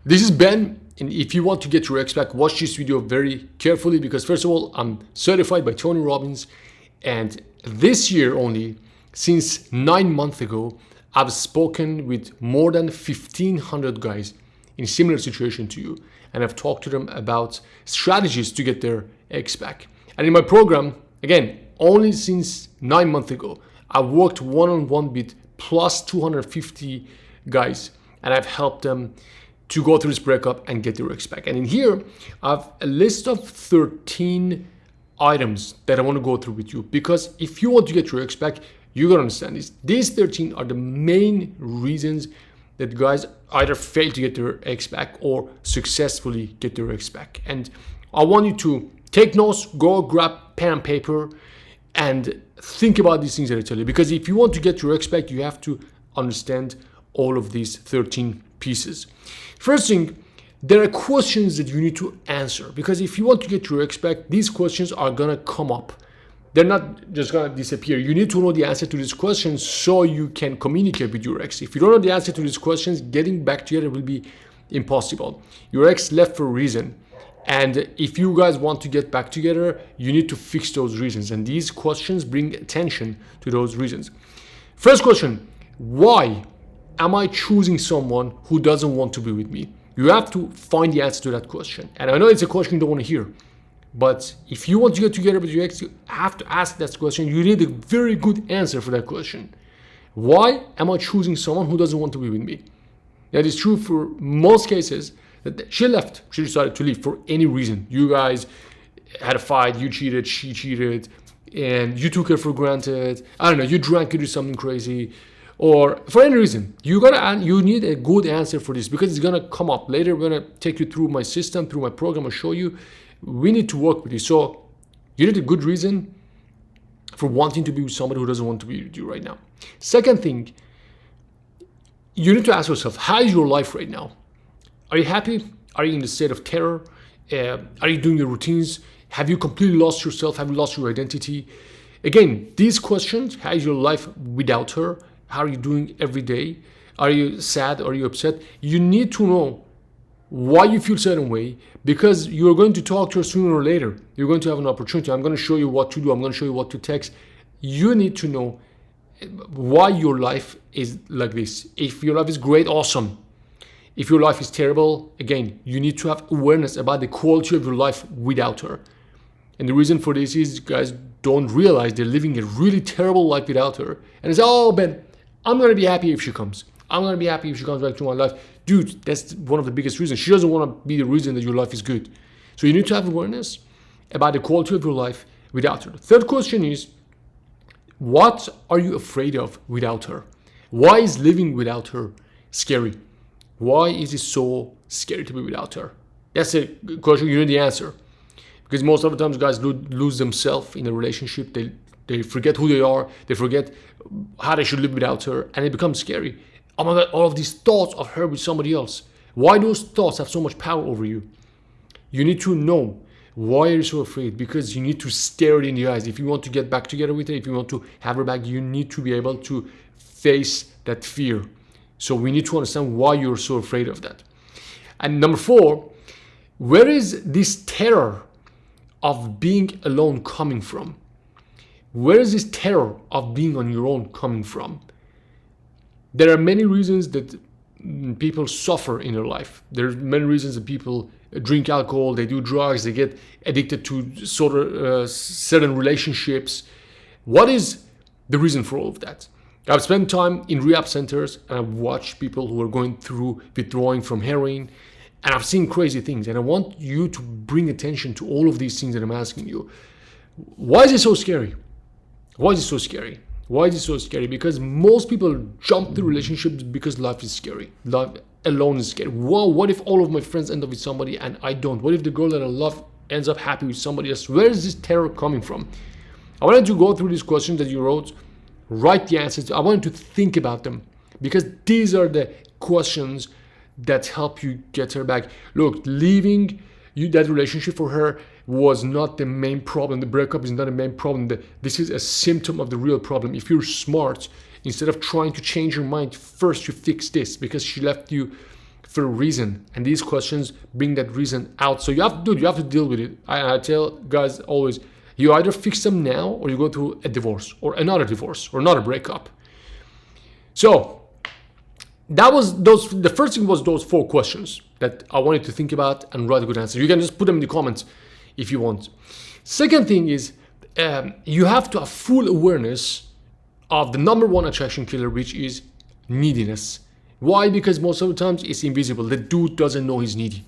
This is Ben, and if you want to get your ex back, watch this video very carefully because first of all, I'm certified by Tony Robbins, and this year only, since 9 months ago, I've spoken with more than 1,500 guys in similar situation to you, and I've talked to them about strategies to get their ex back. And in my program, again, only since 9 months ago, I've worked one-on-one with plus 250 guys, and I've helped them to go through this breakup and get their ex back. And in here, I have a list of 13 items that I want to go through with you, because if you want to get your ex back, you gotta understand this. These 13 are the main reasons that guys either fail to get their ex back or successfully get their ex back. And I want you to take notes, go grab pen and paper, and think about these things that I tell you. Because if you want to get your ex back, you have to understand all of these 13 pieces. First thing, there are questions that you need to answer, because if you want to get your ex back, these questions are gonna come up. They're not just gonna disappear. You need to know the answer to these questions so you can communicate with your ex. If you don't know the answer to these questions, getting back together will be impossible. Your ex left for a reason. And if you guys want to get back together, you need to fix those reasons. And these questions bring attention to those reasons. First question, why am I choosing someone who doesn't want to be with me? You have to find the answer to that question. And I know it's a question you don't want to hear, but if you want to get together with your ex, you have to ask that question. You need a very good answer for that question. Why am I choosing someone who doesn't want to be with me? That is true for most cases. That she left, she decided to leave for any reason. You guys had a fight, you cheated, she cheated, and you took her for granted. I don't know, you drank, you did something crazy, or for any reason. You need a good answer for this, because it's gonna come up later. We're gonna take you through my system, through my program, I'll show you. We need to work with you. So you need a good reason for wanting to be with somebody who doesn't want to be with you right now. Second thing, you need to ask yourself, how is your life right now? Are you happy? Are you in a state of terror? Are you doing your routines? Have you completely lost yourself? Have you lost your identity? Again, these questions, how is your life without her? How are you doing every day? Are you sad? Are you upset? You need to know why you feel a certain way, because you're going to talk to her sooner or later. You're going to have an opportunity. I'm going to show you what to do. I'm going to show you what to text. You need to know why your life is like this. If your life is great, awesome. If your life is terrible, again, you need to have awareness about the quality of your life without her. And the reason for this is guys don't realize they're living a really terrible life without her. And they say, oh, Ben, I'm going to be happy if she comes. I'm going to be happy if she comes back to my life. Dude, that's one of the biggest reasons. She doesn't want to be the reason that your life is good. So you need to have awareness about the quality of your life without her. Third question is, what are you afraid of without her? Why is living without her scary? Why is it so scary to be without her? That's a question you need the answer. Because most of the times guys lose themselves in a relationship. They forget who they are. They forget how they should live without her. And it becomes scary. Oh my God, all of these thoughts of her with somebody else. Why those thoughts have so much power over you? You need to know why you're so afraid, because you need to stare it in the eyes. If you want to get back together with her, if you want to have her back, you need to be able to face that fear. So we need to understand why you're so afraid of that. And number 4, where is this terror of being alone coming from? Where is this terror of being on your own coming from? There are many reasons that people suffer in their life. There's many reasons that people drink alcohol, they do drugs, they get addicted to certain relationships. What is the reason for all of that? I've spent time in rehab centers, and I've watched people who are going through withdrawing from heroin, and I've seen crazy things. And I want you to bring attention to all of these things that I'm asking you. Why is it so scary? Why is it so scary? Why is it so scary? Because most people jump to relationships because life is scary. Life alone is scary. Wow, what if all of my friends end up with somebody and I don't? What if the girl that I love ends up happy with somebody else? Where is this terror coming from? I wanted to go through these questions that you wrote, write the answers. I wanted to think about them, because these are the questions that help you get her back. Look, leaving that relationship for her was not the main problem. The breakup is not the main problem. This is a symptom of the real problem. If you're smart, instead of trying to change your mind, first you fix this, because she left you for a reason, and these questions bring that reason out. So you have to deal with it. I tell guys always, you either fix them now or you go through a divorce or another breakup. So the first thing was those 4 questions that I wanted to think about and write a good answer. You can just put them in the comments if you want. Second thing is, you have to have full awareness of the number 1 attraction killer, which is neediness. Why? Because most of the times it's invisible. The dude doesn't know he's needy.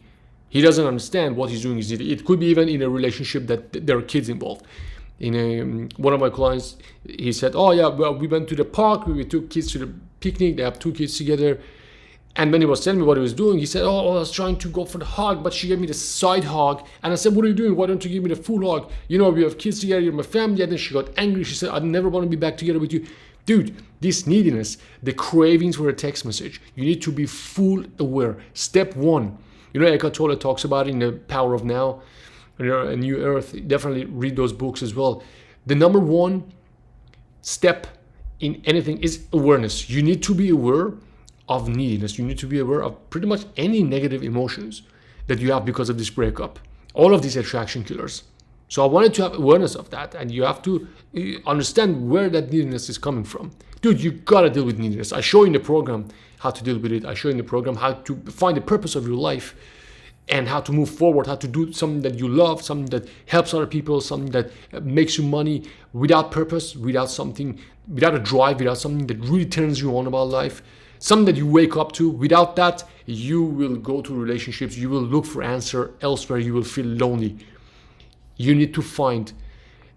He doesn't understand what he's doing is needy. It could be even in a relationship that there are kids involved. One of my clients, he said, oh yeah, well, we went to the park, we took kids to the picnic, they have 2 kids together. And when he was telling me what he was doing, he said, oh, I was trying to go for the hug, but she gave me the side hug. And I said, what are you doing? Why don't you give me the full hug? You know, we have kids together, you're my family. And then she got angry. She said, I never want to be back together with you. Dude, this neediness, the cravings for a text message, you need to be full aware. Step 1, you know, Eckhart Tolle talks about it in The Power of Now, A New Earth. Definitely read those books as well. The number 1 step in anything is awareness. You need to be aware of neediness. You need to be aware of pretty much any negative emotions that you have because of this breakup. All of these attraction killers. So I wanted to have awareness of that, and you have to understand where that neediness is coming from. Dude, you gotta deal with neediness. I show you in the program how to deal with it. I show you in the program how to find the purpose of your life and how to move forward, how to do something that you love, something that helps other people, something that makes you money without purpose, without a drive, without something that really turns you on about life, something that you wake up to. Without that, you will go to relationships, you will look for answer elsewhere, you will feel lonely. You need to find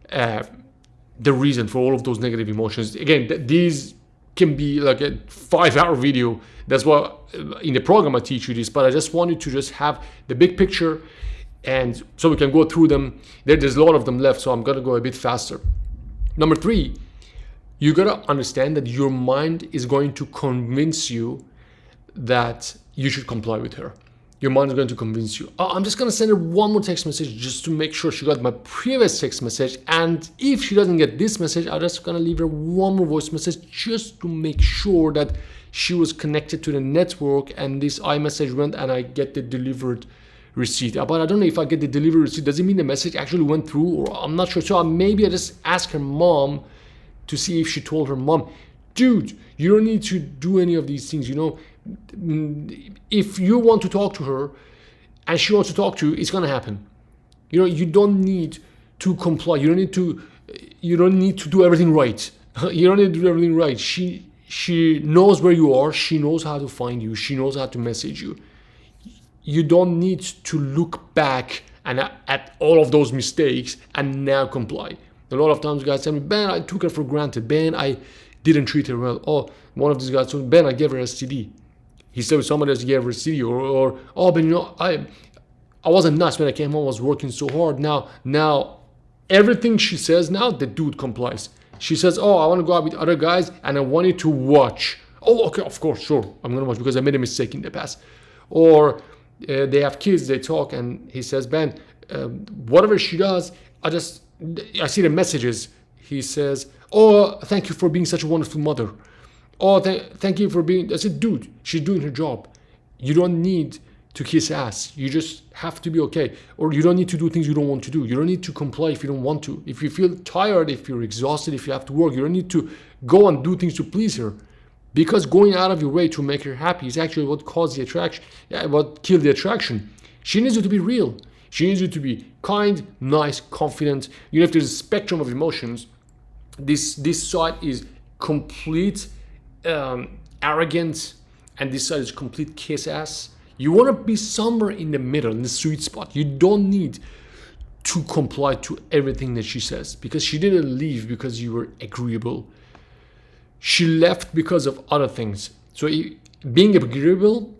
the reason for all of those negative emotions. Again, these can be like a 5-hour video. That's why in the program I teach you this, but I just wanted to just have the big picture, and so we can go through them. There's a lot of them left, so I'm gonna go a bit faster. Number 3, you gotta understand that your mind is going to convince you that you should comply with her. Your mind is going to convince you, oh, I'm just going to send her one more text message just to make sure she got my previous text message. And if she doesn't get this message, I'm just going to leave her one more voice message just to make sure that she was connected to the network and this iMessage went and I get the delivered receipt. But I don't know if I get the delivery receipt. Does it mean the message actually went through? Or I'm not sure. So maybe I just ask her mom to see if she told her mom. Dude, you don't need to do any of these things, you know. If you want to talk to her and she wants to talk to you, it's going to happen. You know, you don't need to comply. You don't need to do everything right. You don't need to do everything right. She knows where you are. She knows how to find you. She knows how to message you. You don't need to look back and at all of those mistakes and now comply. A lot of times guys tell me, Ben, I took her for granted. Ben, I didn't treat her well. Oh, one of these guys told me, Ben, I gave her a STD. He said somebody else gave her a STD. Or oh, but you know, I wasn't nice when I came home. I was working so hard. Now, everything she says now, the dude complies. She says, oh, I want to go out with other guys and I want you to watch. Oh, okay, of course, sure. I'm going to watch because I made a mistake in the past. Or they have kids, they talk, and he says, Ben, whatever she does, I see the messages. He says, oh, thank you for being such a wonderful mother. Oh, thank you for being... I said, dude, she's doing her job. You don't need to kiss ass. You just have to be okay. Or you don't need to do things you don't want to do. You don't need to comply if you don't want to. If you feel tired, if you're exhausted, if you have to work, you don't need to go and do things to please her. Because going out of your way to make her happy is actually what caused the attraction, what killed the attraction. She needs you to be real. She needs you to be kind, nice, confident. You know, if there's a spectrum of emotions, this side is complete arrogant, and this side is complete kiss ass. You want to be somewhere in the middle, in the sweet spot. You don't need to comply to everything that she says, because she didn't leave because you were agreeable. She left because of other things. So being agreeable,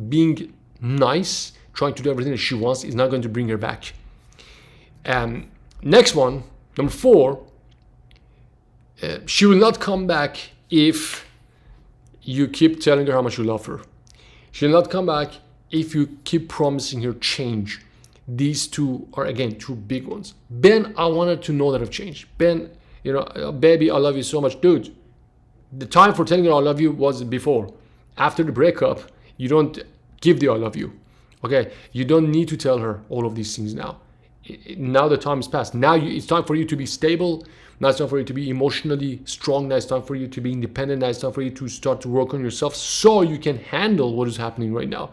being nice, trying to do everything that she wants is not going to bring her back. Next one, number 4, she will not come back if you keep telling her how much you love her. She'll not come back if you keep promising her change. These two are, again, 2 big ones. Ben, I wanted to know that I've changed. Ben, you know, baby, I love you so much. Dude, the time for telling her I love you was before. After the breakup, you don't Give the I love you. Okay, you don't need to tell her all of these things now. Now the time is past. Now it's time for you to be stable. Now it's time for you to be emotionally strong. Now it's time for you to be independent. Now it's time for you to start to work on yourself so you can handle what is happening right now.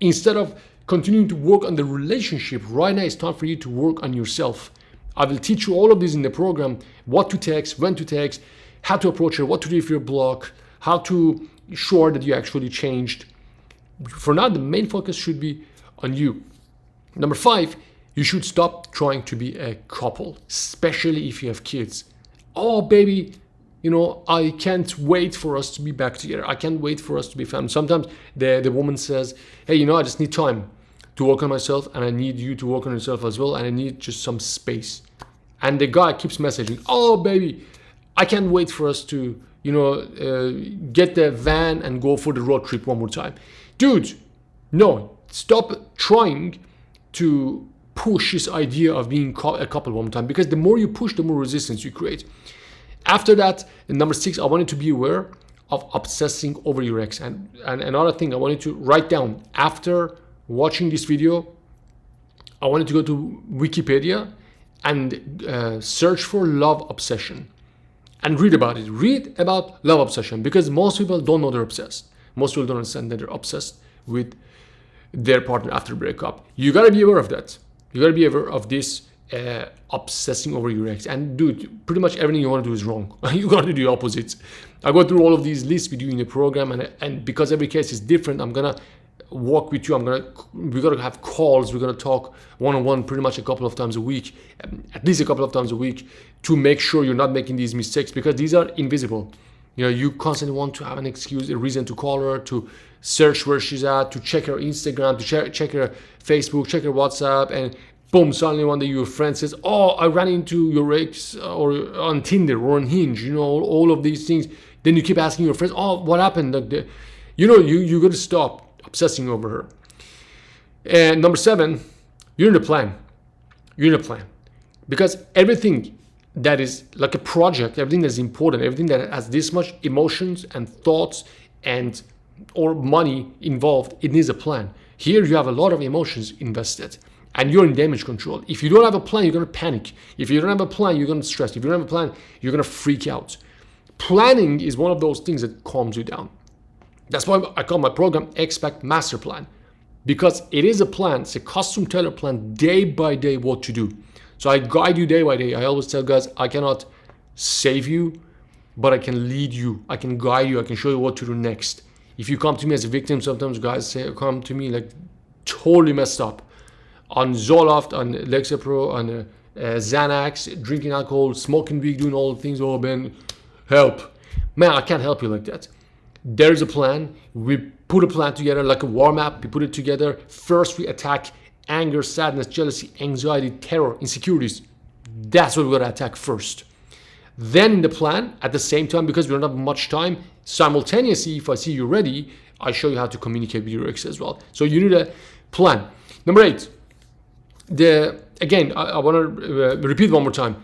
Instead of continuing to work on the relationship, right now it's time for you to work on yourself. I will teach you all of this in the program: what to text, when to text, how to approach her, what to do if you're blocked, how to ensure that you actually changed. For now, the main focus should be on you. Number 5, you should stop trying to be a couple, especially if you have kids. Oh, baby, I can't wait for us to be back together. I can't wait for us to be family. Sometimes the woman says, hey, I just need time to work on myself, and I need you to work on yourself as well, and I need just some space. And the guy keeps messaging, oh, baby, I can't wait for us to, get the van and go for the road trip one more time. Dude, no, stop trying to push this idea of being a couple one more time, because the more you push, the more resistance you create. After that, number 6, I wanted to be aware of obsessing over your ex. And another thing I wanted to write down after watching this video, I wanted to go to Wikipedia and search for love obsession and read about it. Read about love obsession, because most people don't know they're obsessed. Most people don't understand that they're obsessed with their partner after breakup. You gotta be aware of that. You gotta be aware of this obsessing over your ex. And dude, pretty much everything you want to do is wrong. You gotta do the opposite. I go through all of these lists with you in the program, and because every case is different, I'm gonna walk with you. We're gonna have calls. We're gonna talk one-on-one pretty much a couple of times a week, at least a couple of times a week, to make sure you're not making these mistakes, because these are invisible. You constantly want to have an excuse, a reason to call her, to search where she's at, to check her Instagram, to check her Facebook, check her WhatsApp, and boom, suddenly one day your friend says, oh, I ran into your ex or on Tinder or on Hinge, all of these things. Then you keep asking your friends, oh, what happened? You got to stop obsessing over her. And number 7, you're in a plan. You're in a plan. Because everything that is like a project, everything that's important, everything that has this much emotions and thoughts and or money involved, it needs a plan. Here you have a lot of emotions invested, and you're in damage control. If you don't have a plan, you're going to panic. If you don't have a plan, you're going to stress. If you don't have a plan, you're going to freak out. Planning is one of those things that calms you down. That's why I call my program Expect Master Plan, because it is a plan. It's a custom tailored plan, day by day, what to do. So I guide you day by day. I always tell guys, I cannot save you, but I can lead you. I can guide you. I can show you what to do next. If you come to me as a victim, sometimes guys come to me like totally messed up on Zoloft, on Lexapro, on Xanax, drinking alcohol, smoking weed, doing all the things. Oh, man, help. Man, I can't help you like that. There's a plan. We put a plan together like a war map. We put it together. First, we attack anger, sadness, jealousy, anxiety, terror, insecurities. That's what we're going to attack first. Then in the plan, at the same time, because we don't have much time, simultaneously, if I see you ready, I show you how to communicate with your ex as well. So you need a plan. Number 8, I want to repeat one more time.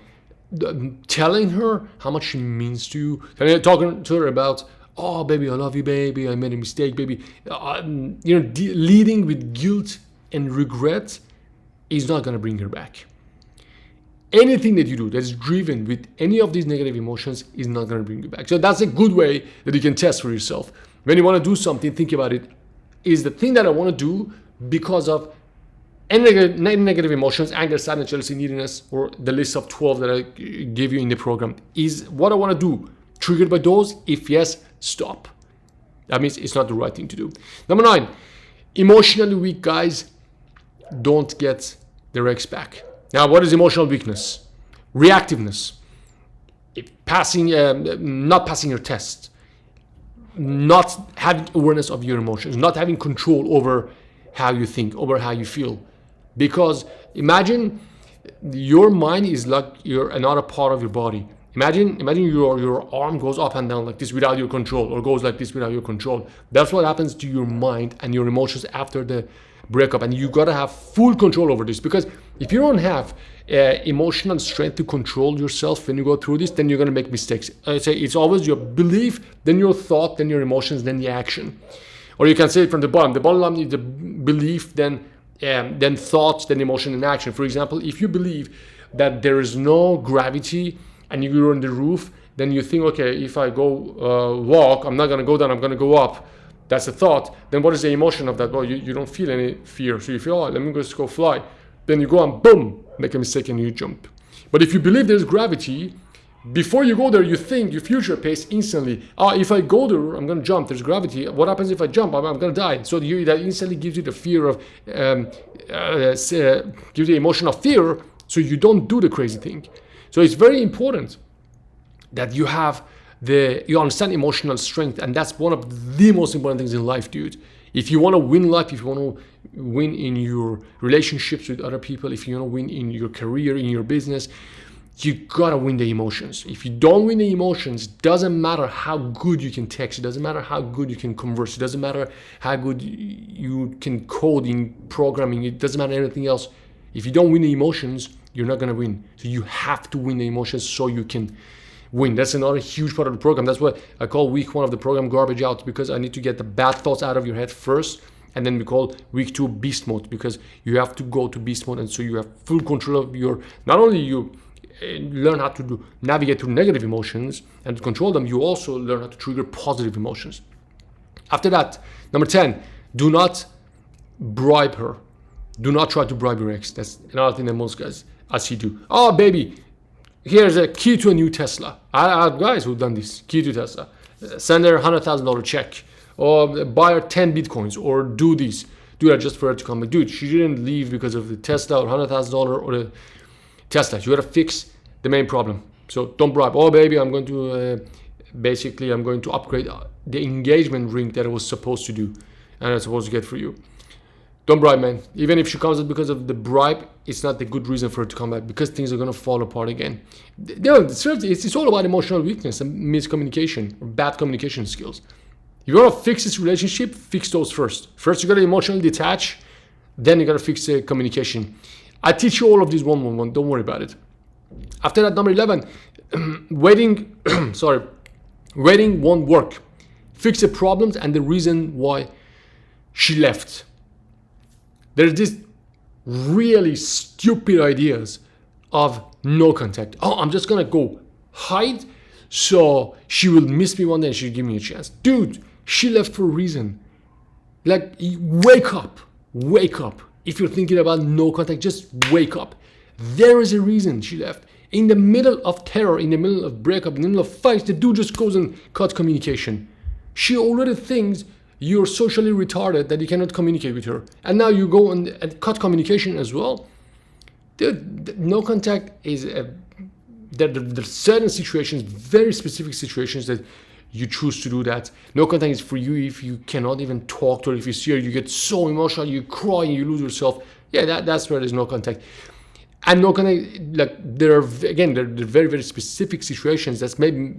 Telling her how much she means to you, talking to her about, oh, baby, I love you, baby, I made a mistake, baby. Leading with guilt and regret is not going to bring her back. Anything that you do that's driven with any of these negative emotions is not going to bring you back. So that's a good way that you can test for yourself. When you want to do something, think about it. Is the thing that I want to do because of any negative emotions, anger, sadness, jealousy, neediness, or the list of 12 that I gave you in the program, is what I want to do triggered by those? If yes, stop. That means it's not the right thing to do. Number 9, emotionally weak guys don't get their ex back. Now, what is emotional weakness? Reactiveness. Not passing your test. Not having awareness of your emotions. Not having control over how you think, over how you feel. Because imagine your mind is like you're another part of your body. Imagine your arm goes up and down like this without your control, or goes like this without your control. That's what happens to your mind and your emotions after the breakup, and you gotta have full control over this, because if you don't have emotional strength to control yourself when you go through this, then you're gonna make mistakes. I say it's always your belief, then your thought, then your emotions, then the action. Or you can say it from the bottom. The bottom line is the belief, then thoughts, then emotion and action. For example, if you believe that there is no gravity and you're on the roof, then you think, okay, if I go walk, I'm not going to go down, I'm going to go up. That's a thought. Then what is the emotion of that? Well, you don't feel any fear. So you feel, oh, let me just go fly. Then you go and boom, make a mistake and you jump. But if you believe there's gravity, before you go there, you think, your future pace instantly. If I go there, I'm going to jump. There's gravity. What happens if I jump? I'm going to die. So that instantly gives you the fear of, gives you the emotion of fear, so you don't do the crazy thing. So it's very important that you understand emotional strength, and that's one of the most important things in life, dude. If you want to win life, if you want to win in your relationships with other people, if you want to win in your career, in your business, you gotta win the emotions. If you don't win the emotions, doesn't matter how good you can text, it doesn't matter how good you can converse, it doesn't matter how good you can code in programming, it doesn't matter anything else. If you don't win the emotions, you're not gonna win. So you have to win the emotions so you can win. That's another huge part of the program. That's what I call week 1 of the program garbage out, because I need to get the bad thoughts out of your head first, and then we call week 2 beast mode, because you have to go to beast mode, and so you have full control of your, not only you learn how to navigate through negative emotions and to control them, you also learn how to trigger positive emotions. After that, number 10, do not bribe her. Do not try to bribe your ex. That's another thing that most guys I see do. Oh, baby, here's a key to a new Tesla. I have guys who've done this. Key to Tesla. Send her $100,000 check, or buy her 10 Bitcoins, or do this. Do that just for her to come back. Dude, she didn't leave because of the Tesla or $100,000 or the Tesla. You gotta fix the main problem. So don't bribe. Oh, baby, I'm going to I'm going to upgrade the engagement ring that I was supposed to do and I'm supposed to get for you. Don't bribe, man. Even if she comes out because of the bribe, it's not the good reason for her to come back, because things are gonna fall apart again. It's all about emotional weakness and miscommunication or bad communication skills. If you wanna fix this relationship, fix those first. First, you gotta emotionally detach, then you gotta fix the communication. I teach you all of these one-on-one, don't worry about it. After that, number 11, waiting won't work. Fix the problems and the reason why she left. There's this really stupid ideas of no contact. Oh, I'm just gonna go hide so she will miss me one day and she'll give me a chance. Dude, she left for a reason. Like, wake up. If you're thinking about no contact, just wake up. There is a reason she left. In the middle of terror, in the middle of breakup, in the middle of fights, the dude just goes and cuts communication. She already thinks you're socially retarded, that you cannot communicate with her. And now you go and cut communication as well. Dude, no contact is there's certain situations, very specific situations, that you choose to do that. No contact is for you if you cannot even talk to her. If you see her, you get so emotional, you cry and you lose yourself. Yeah, that's where there's no contact. And no contact, like, there are very, very specific situations that's maybe,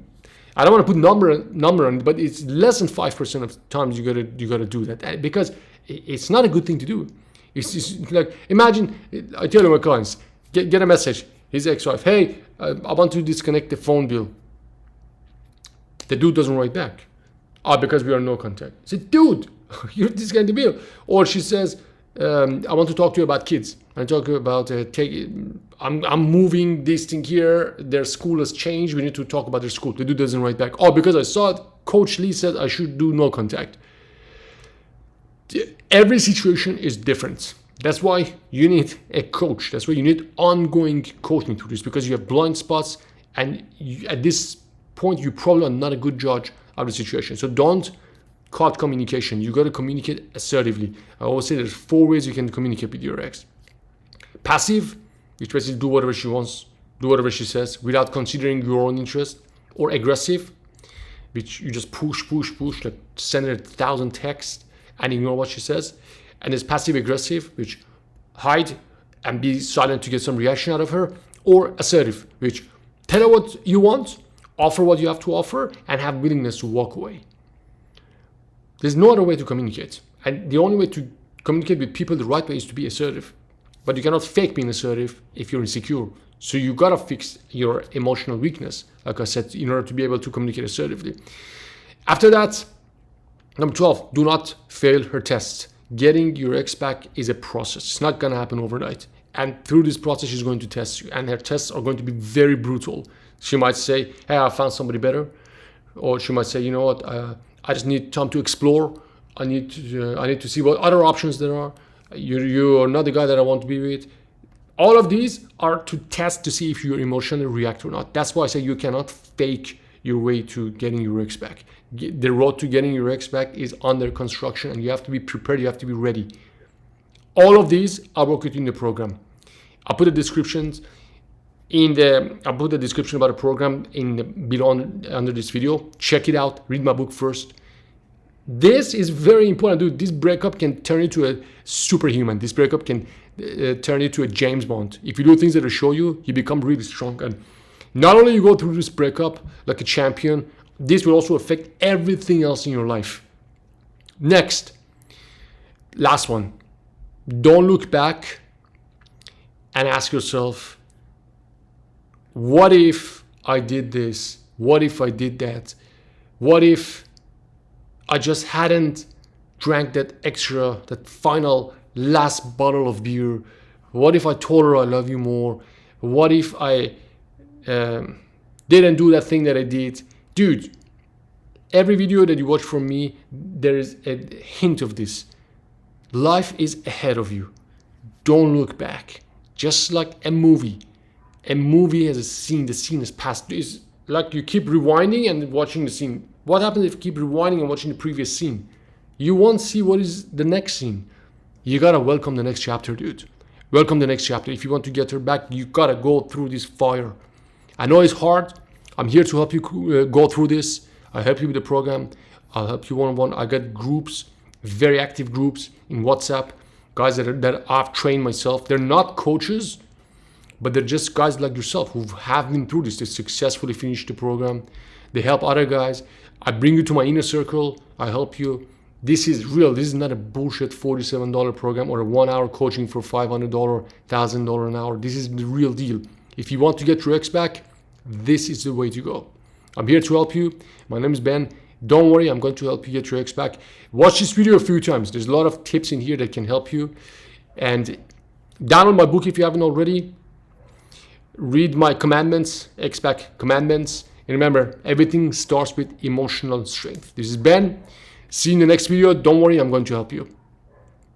I don't want to put number on it, but it's less than 5% of times you gotta do that, because it's not a good thing to do. It's just like, imagine, I tell my clients, get a message, his ex-wife, hey, I want to disconnect the phone bill. The dude doesn't write back. Because we are no contact. I said, dude, you're disconnecting the bill. Or she says, I want to talk to you about kids. I talk about I'm moving this thing here. Their school has changed. We need to talk about their school. The dude doesn't write back. Because I saw it. Coach Lee said I should do no contact. Every situation is different. That's why you need a coach. That's why you need ongoing coaching through this, because you have blind spots, and at this point you probably are not a good judge of the situation. So don't cut communication. You got to communicate assertively. I always say there's 4 ways you can communicate with your ex. Passive, which basically do whatever she wants, do whatever she says without considering your own interest. Or aggressive, which you just push, like send her 1,000 texts and ignore what she says. And there's passive aggressive, which hide and be silent to get some reaction out of her. Or assertive, which tell her what you want, offer what you have to offer, and have willingness to walk away. There's no other way to communicate. And the only way to communicate with people the right way is to be assertive. But you cannot fake being assertive if you're insecure. So you gotta fix your emotional weakness, like I said, in order to be able to communicate assertively. After that, Number 12, do not fail her tests. Getting your ex back is a process. It's not going to happen overnight. And through this process, she's going to test you. And her tests are going to be very brutal. She might say, hey, I found somebody better. Or she might say, you know what, I just need time to explore. I need to see what other options there are. You are not the guy that I want to be with. All of these are to test to see if you emotionally react or not. That's why I say you cannot fake your way to getting your ex back. The road to getting your ex back is under construction, and you have to be prepared, you have to be ready. All of these I work with in the program. I put the descriptions I put the description about the program below under this video. Check it out, read my book first. This is very important, dude. This breakup can turn you to a superhuman. This breakup can turn you to a James Bond. If you do things that will show you, you become really strong. And not only you go through this breakup like a champion, this will also affect everything else in your life. Next, last one. Don't look back and ask yourself, what if I did this? What if I did that? What if I just hadn't drank that final last bottle of beer? What if I told her I love you more? What if I didn't do that thing that I did? Dude, every video that you watch from me, there is a hint of this. Life is ahead of you. Don't look back. Just like a movie. A movie has a scene, the scene is past. It's like you keep rewinding and watching the scene. What happens if you keep rewinding and watching the previous scene? You won't see what is the next scene. You gotta welcome the next chapter, dude. Welcome the next chapter. If you want to get her back, you gotta go through this fire. I know it's hard. I'm here to help you go through this. I'll help you with the program. I'll help you one-on-one. I got groups, very active groups in WhatsApp. Guys that I've trained myself. They're not coaches, but they're just guys like yourself who have been through this. They successfully finished the program. They help other guys. I bring you to my inner circle. I help you. This is real. This is not a bullshit $47 program or a 1 hour coaching for $500, $1,000 an hour. This is the real deal. If you want to get your ex back, this is the way to go. I'm here to help you. My name is Ben. Don't worry, I'm going to help you get your ex back. Watch this video a few times. There's a lot of tips in here that can help you. And download my book if you haven't already. Read my commandments, ex back commandments. And remember, everything starts with emotional strength. This is Ben. See you in the next video. Don't worry, I'm going to help you.